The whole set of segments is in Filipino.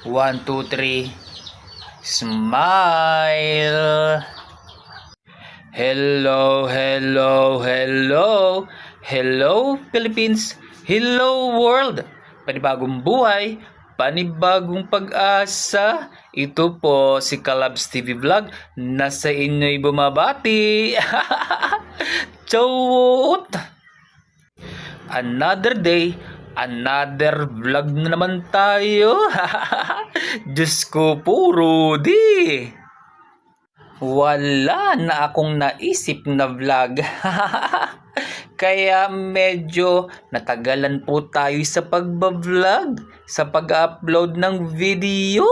One, two, three. Smile. Hello, hello, hello. Hello, Philippines. Hello, world. Panibagong buhay, panibagong pag-asa. Ito po si Kalabs TV Vlog na sa inyo'y bumabati. Chowot! Another day, another vlog na naman tayo. Diyos ko po, Rudy. Wala na akong naisip na vlog. Kaya medyo natagalan po tayo sa pagbablog, sa pag-upload ng video.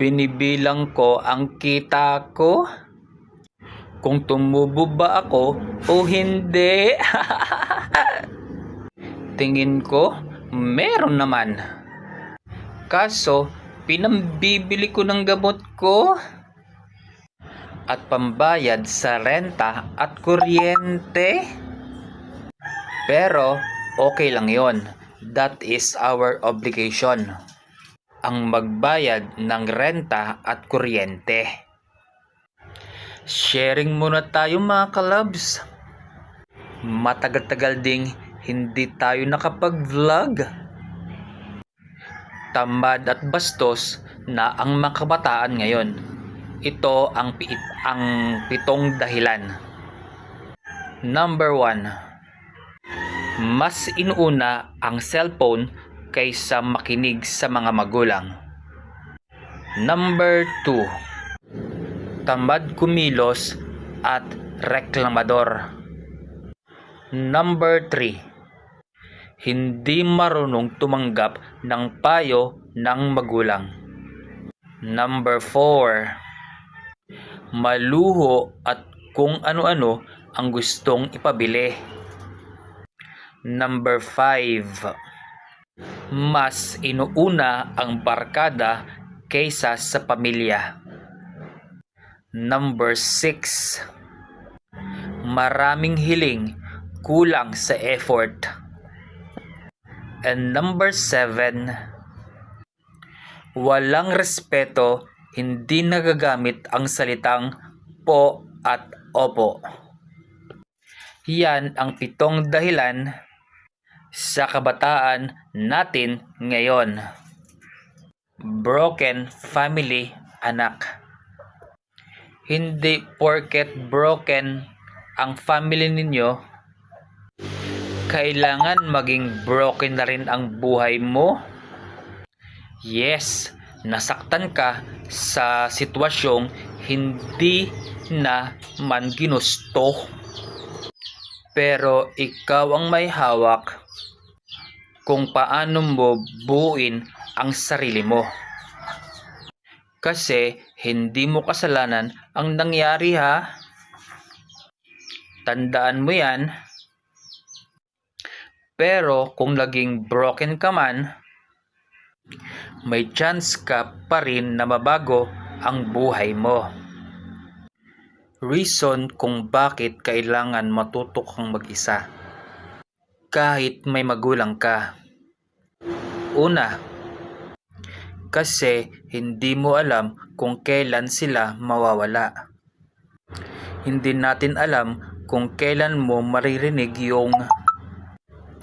Binibilang ko ang kita ko, kung tumubo ba ako o hindi. Tingin ko, meron naman. Kaso, pinambibili ko ng gamot ko at pambayad sa renta at kuryente. Pero, okay lang yon. That is our obligation. Ang magbayad ng renta at kuryente. Sharing muna tayo mga kalabs. Matagal-tagal ding hindi tayo nakapag-vlog. Tamad at bastos na ang mga kabataan ngayon. Ito ang pitong dahilan. Number 1. Mas inuuna ang cellphone kaysa makinig sa mga magulang. Number 2. Tamad kumilos at reklamador. Number 3. Hindi marunong tumanggap ng payo ng magulang. Number 4. Maluho at kung ano-ano ang gustong ipabili. Number 5. Mas inuuna ang barkada kaysa sa pamilya. Number 6. Maraming hiling, kulang sa effort. And number 7. Walang respeto, hindi nagagamit ang salitang po at opo. Yan ang 7 dahilan sa kabataan natin ngayon. Broken family, anak. Hindi porket broken ang family ninyo, kailangan maging broken na rin ang buhay mo. Yes, nasaktan ka sa sitwasyong hindi na man ginusto. Pero ikaw ang may hawak kung paano mo buuin ang sarili mo. Kasi hindi mo kasalanan ang nangyari ha. Tandaan mo yan. Pero kung naging broken ka man, may chance ka pa rin na mabago ang buhay mo. Reason kung bakit kailangan matuto kang mag-isa kahit may magulang ka. Una, kasi hindi mo alam kung kailan sila mawawala. Hindi natin alam kung kailan mo maririnig yung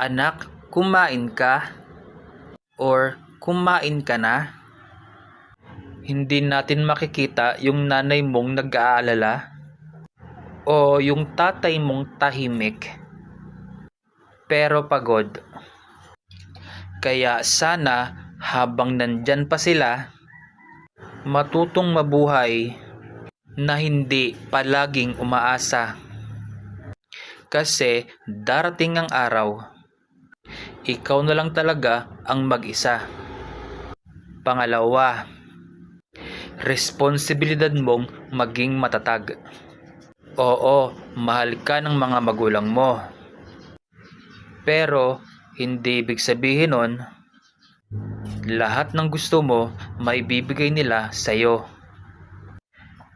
anak, kumain ka or kumain ka na. Hindi natin makikita yung nanay mong nag-aalala o yung tatay mong tahimik pero pagod. Kaya sana habang nandyan pa sila, matutong mabuhay na hindi palaging umaasa. Kasi darating ang araw, ikaw na lang talaga ang mag-isa. Pangalawa, responsibilidad mong maging matatag. Oo, mahal ka ng mga magulang mo. Pero hindi ibig sabihin nun, lahat ng gusto mo maibibigay nila sa'yo.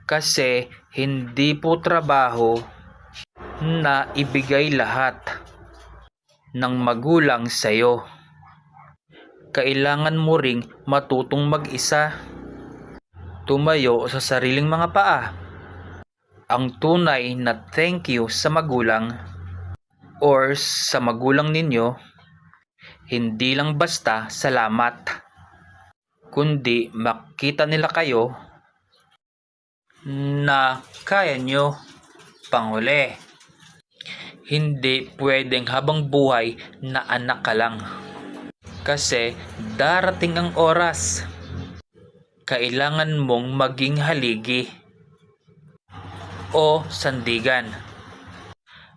Kasi hindi po trabaho na ibigay lahat ng magulang sa'yo. kailangan mo ring matutong mag-isa. Tumayo sa sariling mga paa. Ang tunay na thank you sa magulang or sa magulang ninyo, hindi lang basta salamat, kundi makita nila kayo na kaya nyo. Panghuli, hindi pwedeng habang buhay na anak ka lang. Kasi darating ang oras, kailangan mong maging haligi o sandigan.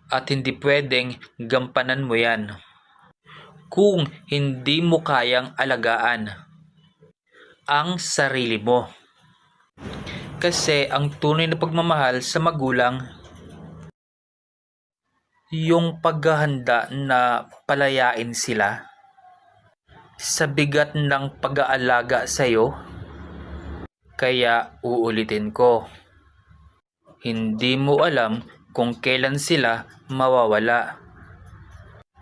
At hindi pwedeng gampanan mo yan kung hindi mo kayang alagaan ang sarili mo. Kasi ang tunay na pagmamahal sa magulang, yung paghahanda na palayain sila sa bigat ng pag-aalaga sa'yo. Kaya uulitin ko, hindi mo alam kung kailan sila mawawala.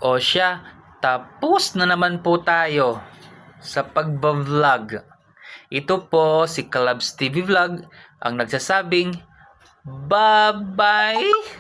O siya, tapos na naman po tayo sa pagbablog. Ito po si Kalabs TV Vlog ang nagsasabing bye-bye!